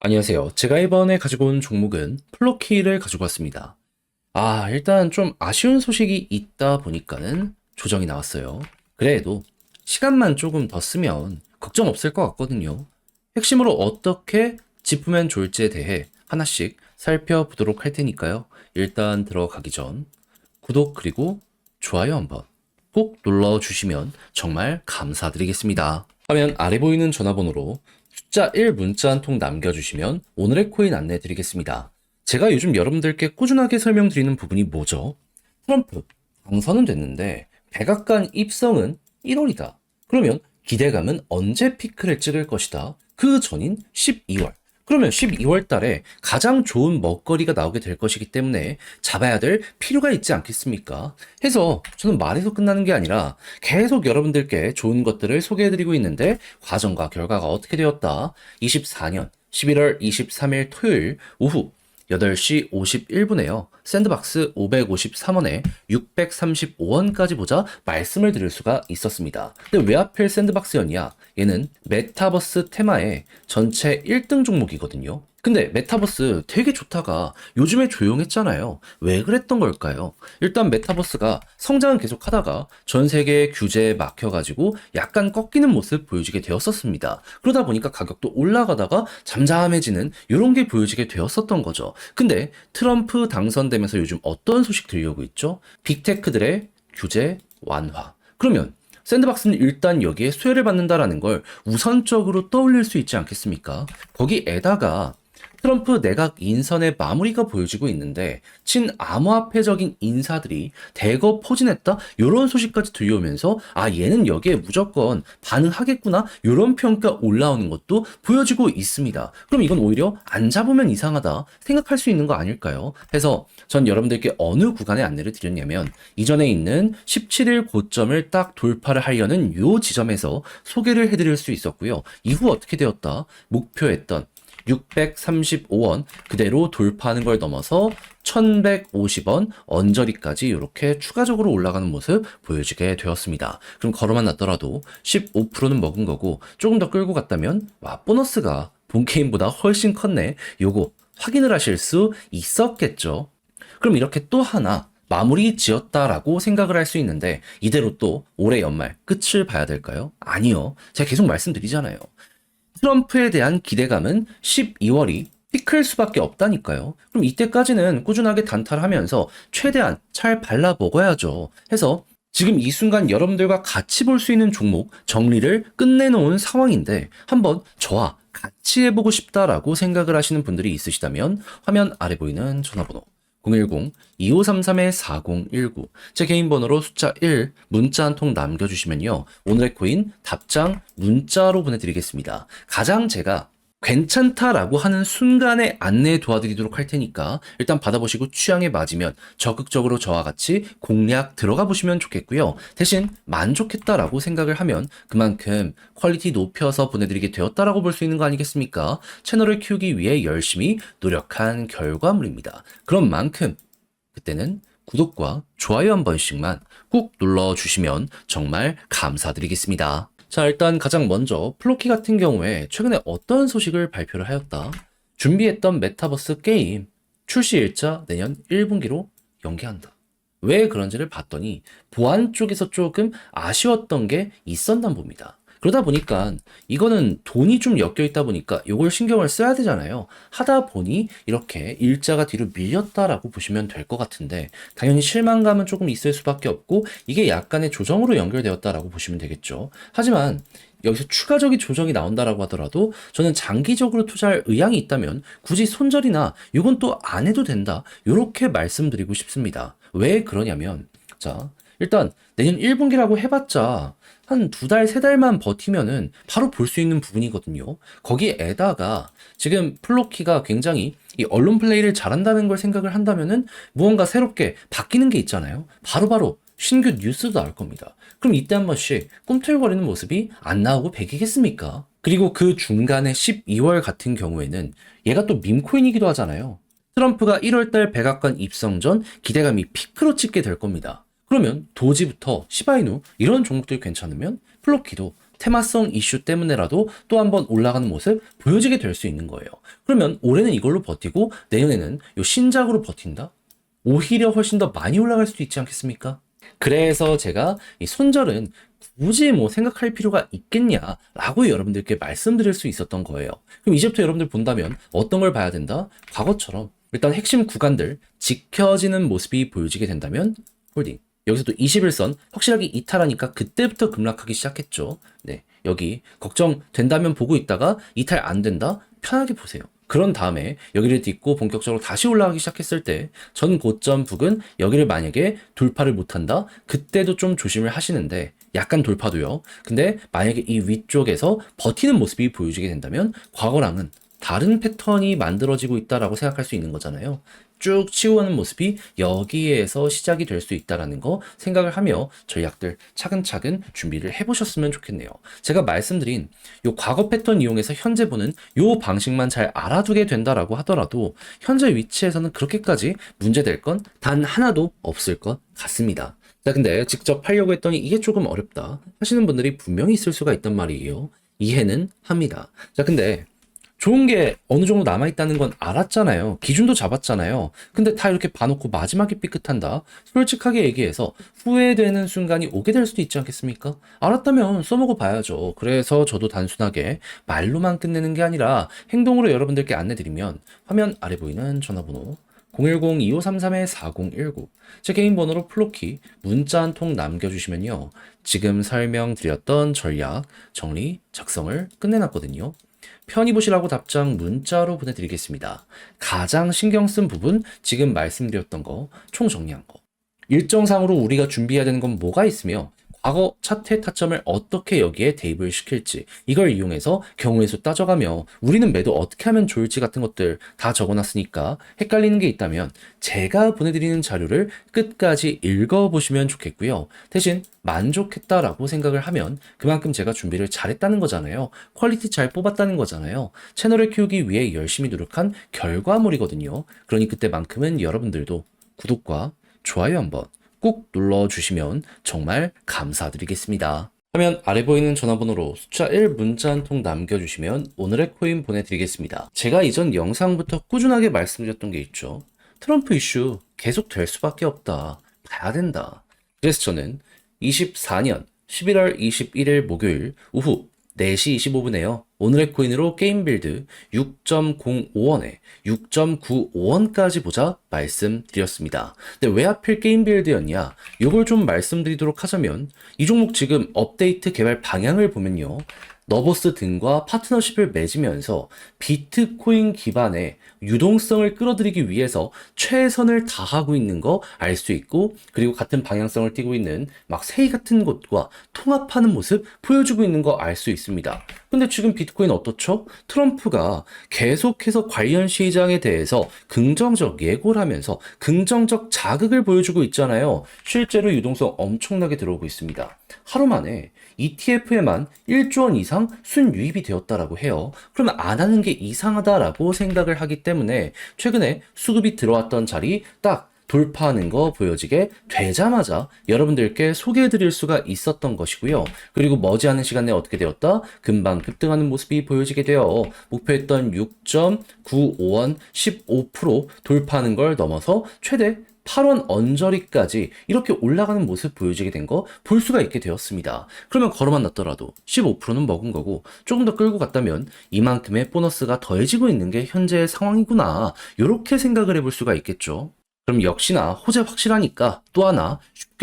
안녕하세요. 제가 이번에 가지고 온 종목은 플로키를 가지고 왔습니다. 일단 좀 아쉬운 소식이 있다 보니까는 조정이 나왔어요. 그래도 시간만 조금 더 쓰면 걱정 없을 것 같거든요. 핵심으로 어떻게 짚으면 좋을지에 대해 하나씩 살펴보도록 할 테니까요. 일단 들어가기 전 구독 그리고 좋아요 한번 꼭 눌러주시면 정말 감사드리겠습니다. 화면 아래 보이는 전화번호로 숫자 1 문자 한 통 남겨주시면 오늘의 코인 안내 드리겠습니다. 제가 요즘 여러분들께 꾸준하게 설명드리는 부분이 뭐죠? 트럼프 당선은 됐는데 백악관 입성은 1월이다. 그러면 기대감은 언제 피크를 찍을 것이다. 그 전인 12월. 그러면 12월 달에 가장 좋은 먹거리가 나오게 될 것이기 때문에 잡아야 될 필요가 있지 않겠습니까? 해서 저는 말에서 끝나는 게 아니라 계속 여러분들께 좋은 것들을 소개해드리고 있는데 과정과 결과가 어떻게 되었다? 24년 11월 23일 토요일 오후 8시 51분에요. 샌드박스 553원에 635원까지 보자 말씀을 드릴 수가 있었습니다. 근데 왜 하필 샌드박스였냐? 얘는 메타버스 테마의 전체 1등 종목이거든요. 근데 메타버스 되게 좋다가 요즘에 조용했잖아요. 왜 그랬던 걸까요? 일단 메타버스가 성장은 계속 하다가 전 세계 규제에 막혀가지고 약간 꺾이는 모습 보여지게 되었었습니다. 그러다 보니까 가격도 올라가다가 잠잠해지는 이런 게 보여지게 되었었던 거죠. 근데 트럼프 당선되면서 요즘 어떤 소식 들려오고 있죠? 빅테크들의 규제 완화. 그러면 샌드박스는 일단 여기에 수혜를 받는다라는 걸 우선적으로 떠올릴 수 있지 않겠습니까? 거기에다가 트럼프 내각 인선의 마무리가 보여지고 있는데 친암호화폐적인 인사들이 대거 포진했다? 이런 소식까지 들려오면서 얘는 여기에 무조건 반응하겠구나 이런 평가 올라오는 것도 보여지고 있습니다. 그럼 이건 오히려 안 잡으면 이상하다 생각할 수 있는 거 아닐까요? 해서 전 여러분들께 어느 구간에 안내를 드렸냐면 이전에 있는 17일 고점을 딱 돌파를 하려는 요 지점에서 소개를 해드릴 수 있었고요. 이후 어떻게 되었다? 목표했던 635원 그대로 돌파하는 걸 넘어서 1150원 언저리까지 이렇게 추가적으로 올라가는 모습 보여지게 되었습니다. 그럼 걸어만 놨더라도 15%는 먹은 거고 조금 더 끌고 갔다면 보너스가 본 게임보다 훨씬 컸네. 요거 확인을 하실 수 있었겠죠. 그럼 이렇게 또 하나 마무리 지었다라고 생각을 할 수 있는데 이대로 또 올해 연말 끝을 봐야 될까요? 아니요. 제가 계속 말씀드리잖아요. 트럼프에 대한 기대감은 12월이 피클 수밖에 없다니까요. 그럼 이때까지는 꾸준하게 단타를 하면서 최대한 잘 발라 먹어야죠. 해서 지금 이 순간 여러분들과 같이 볼 수 있는 종목 정리를 끝내놓은 상황인데 한번 저와 같이 해보고 싶다라고 생각을 하시는 분들이 있으시다면 화면 아래 보이는 전화번호 010-2533-4019 제 개인 번호로 숫자 1 문자 한 통 남겨주시면요. 오늘의 코인 답장 문자로 보내드리겠습니다. 가장 제가 괜찮다라고 하는 순간에 안내 도와드리도록 할 테니까 일단 받아보시고 취향에 맞으면 적극적으로 저와 같이 공략 들어가 보시면 좋겠고요. 대신 만족했다라고 생각을 하면 그만큼 퀄리티 높여서 보내드리게 되었다라고 볼 수 있는 거 아니겠습니까? 채널을 키우기 위해 열심히 노력한 결과물입니다. 그런 만큼 그때는 구독과 좋아요 한 번씩만 꾹 눌러주시면 정말 감사드리겠습니다. 자, 일단 가장 먼저 플로키 같은 경우에 최근에 어떤 소식을 발표를 하였다. 준비했던 메타버스 게임 출시 일자 내년 1분기로 연기한다. 왜 그런지를 봤더니 보안 쪽에서 조금 아쉬웠던 게 있었나 봅니다. 그러다 보니까 이거는 돈이 좀 엮여 있다 보니까 이걸 신경을 써야 되잖아요. 하다 보니 이렇게 일자가 뒤로 밀렸다라고 보시면 될 것 같은데 당연히 실망감은 조금 있을 수밖에 없고 이게 약간의 조정으로 연결되었다라고 보시면 되겠죠. 하지만 여기서 추가적인 조정이 나온다라고 하더라도 저는 장기적으로 투자할 의향이 있다면 굳이 손절이나 이건 또 안 해도 된다. 이렇게 말씀드리고 싶습니다. 왜 그러냐면 자 일단 내년 1분기라고 해봤자 한 2달, 3달만 버티면은 바로 볼 수 있는 부분이거든요. 거기에다가 지금 플로키가 굉장히 이 언론 플레이를 잘한다는 걸 생각을 한다면은 무언가 새롭게 바뀌는 게 있잖아요. 바로바로 신규 뉴스도 나올 겁니다. 그럼 이때 한 번씩 꿈틀거리는 모습이 안 나오고 배기겠습니까? 그리고 그 중간에 12월 같은 경우에는 얘가 또 밈코인이기도 하잖아요. 트럼프가 1월달 백악관 입성 전 기대감이 피크로 찍게 될 겁니다. 그러면 도지부터 시바이누 이런 종목들 괜찮으면 플로키도 테마성 이슈 때문에라도 또 한번 올라가는 모습 보여지게 될 수 있는 거예요. 그러면 올해는 이걸로 버티고 내년에는 요 신작으로 버틴다? 오히려 훨씬 더 많이 올라갈 수도 있지 않겠습니까? 그래서 제가 이 손절은 굳이 뭐 생각할 필요가 있겠냐라고 여러분들께 말씀드릴 수 있었던 거예요. 그럼 이제부터 여러분들 본다면 어떤 걸 봐야 된다? 과거처럼 일단 핵심 구간들 지켜지는 모습이 보여지게 된다면 홀딩. 여기서도 21선 확실하게 이탈하니까 그때부터 급락하기 시작했죠. 네, 여기 걱정된다면 보고 있다가 이탈 안 된다? 편하게 보세요. 그런 다음에 여기를 딛고 본격적으로 다시 올라가기 시작했을 때 전 고점 부근 여기를 만약에 돌파를 못한다? 그때도 좀 조심을 하시는데 약간 돌파도요. 근데 만약에 이 위쪽에서 버티는 모습이 보여지게 된다면 과거랑은 다른 패턴이 만들어지고 있다라고 생각할 수 있는 거잖아요. 쭉 치고가는 모습이 여기에서 시작이 될 수 있다라는 거 생각을 하며 전략들 차근차근 준비를 해보셨으면 좋겠네요. 제가 말씀드린 요 과거 패턴 이용해서 현재 보는 요 방식만 잘 알아두게 된다라고 하더라도 현재 위치에서는 그렇게까지 문제될 건 단 하나도 없을 것 같습니다. 자, 근데 직접 하려고 했더니 이게 조금 어렵다 하시는 분들이 분명히 있을 수가 있단 말이에요. 이해는 합니다. 자, 근데 좋은 게 어느 정도 남아있다는 건 알았잖아요. 기준도 잡았잖아요. 근데 다 이렇게 봐놓고 마지막에 삐끗한다? 솔직하게 얘기해서 후회되는 순간이 오게 될 수도 있지 않겠습니까? 알았다면 써먹어 봐야죠. 그래서 저도 단순하게 말로만 끝내는 게 아니라 행동으로 여러분들께 안내드리면 화면 아래 보이는 전화번호 010-2533-4019 제 개인 번호로 플로키 문자 한 통 남겨주시면요. 지금 설명드렸던 전략 정리 작성을 끝내놨거든요. 편히 보시라고 답장 문자로 보내드리겠습니다. 가장 신경 쓴 부분, 지금 말씀드렸던 거, 총 정리한 거. 일정상으로 우리가 준비해야 되는 건 뭐가 있으며, 과거 차트의 타점을 어떻게 여기에 대입을 시킬지, 이걸 이용해서 경우의 수 따져가며 우리는 매도 어떻게 하면 좋을지 같은 것들 다 적어놨으니까 헷갈리는 게 있다면 제가 보내드리는 자료를 끝까지 읽어보시면 좋겠고요. 대신 만족했다라고 생각을 하면 그만큼 제가 준비를 잘했다는 거잖아요. 퀄리티 잘 뽑았다는 거잖아요. 채널을 키우기 위해 열심히 노력한 결과물이거든요. 그러니 그때만큼은 여러분들도 구독과 좋아요 한번 꼭 눌러주시면 정말 감사드리겠습니다. 화면 아래 보이는 전화번호로 숫자 1 문자 한 통 남겨주시면 오늘의 코인 보내드리겠습니다. 제가 이전 영상부터 꾸준하게 말씀드렸던 게 있죠. 트럼프 이슈 계속 될 수밖에 없다. 봐야 된다. 그래서 저는 24년 11월 21일 목요일 오후 4시 25분에요. 오늘의 코인으로 게임 빌드 6.05원에 6.95원까지 보자 말씀드렸습니다. 근데 왜 하필 게임 빌드였냐? 이걸 좀 말씀드리도록 하자면 이 종목 지금 업데이트 개발 방향을 보면요. 너버스 등과 파트너십을 맺으면서 비트코인 기반의 유동성을 끌어들이기 위해서 최선을 다하고 있는 거 알 수 있고, 그리고 같은 방향성을 띠고 있는 막 세이 같은 곳과 통합하는 모습 보여주고 있는 거 알 수 있습니다. 근데 지금 비트코인 어떻죠? 트럼프가 계속해서 관련 시장에 대해서 긍정적 예고를 하면서 긍정적 자극을 보여주고 있잖아요. 실제로 유동성 엄청나게 들어오고 있습니다. 하루 만에 ETF에만 1조 원 이상 순유입이 되었다라고 해요. 그러면 안 하는 게 이상하다라고 생각을 하기 때문에 최근에 수급이 들어왔던 자리 딱 돌파하는 거 보여지게 되자마자 여러분들께 소개해드릴 수가 있었던 것이고요. 그리고 머지않은 시간 내에 어떻게 되었다? 금방 급등하는 모습이 보여지게 되어 목표했던 6.95원 15% 돌파하는 걸 넘어서 최대 8원 언저리까지 이렇게 올라가는 모습 보여지게 된 거 볼 수가 있게 되었습니다. 그러면 걸어만 놨더라도 15%는 먹은 거고 조금 더 끌고 갔다면 이만큼의 보너스가 더해지고 있는 게 현재의 상황이구나. 이렇게 생각을 해볼 수가 있겠죠. 그럼 역시나 호재 확실하니까 또 하나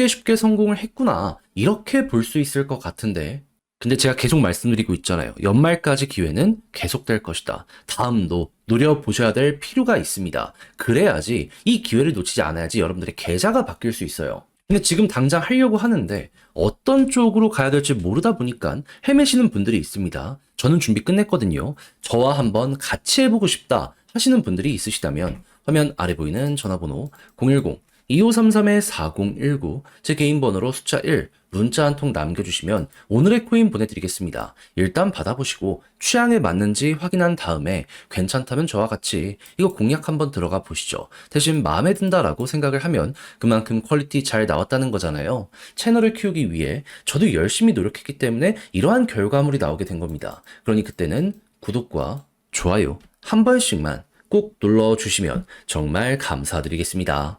쉽게 성공을 했구나. 이렇게 볼 수 있을 것 같은데, 근데 제가 계속 말씀드리고 있잖아요. 연말까지 기회는 계속될 것이다. 다음도 노려보셔야 될 필요가 있습니다. 그래야지 이 기회를 놓치지 않아야지 여러분들의 계좌가 바뀔 수 있어요. 근데 지금 당장 하려고 하는데 어떤 쪽으로 가야 될지 모르다 보니까 헤매시는 분들이 있습니다. 저는 준비 끝냈거든요. 저와 한번 같이 해보고 싶다 하시는 분들이 있으시다면 화면 아래 보이는 전화번호 010-2533-4019 제 개인 번호로 숫자 1 문자 한 통 남겨주시면 오늘의 코인 보내드리겠습니다. 일단 받아보시고 취향에 맞는지 확인한 다음에 괜찮다면 저와 같이 이거 공략 한번 들어가 보시죠. 대신 마음에 든다라고 생각을 하면 그만큼 퀄리티 잘 나왔다는 거잖아요. 채널을 키우기 위해 저도 열심히 노력했기 때문에 이러한 결과물이 나오게 된 겁니다. 그러니 그때는 구독과 좋아요 한 번씩만 꼭 눌러주시면 정말 감사드리겠습니다.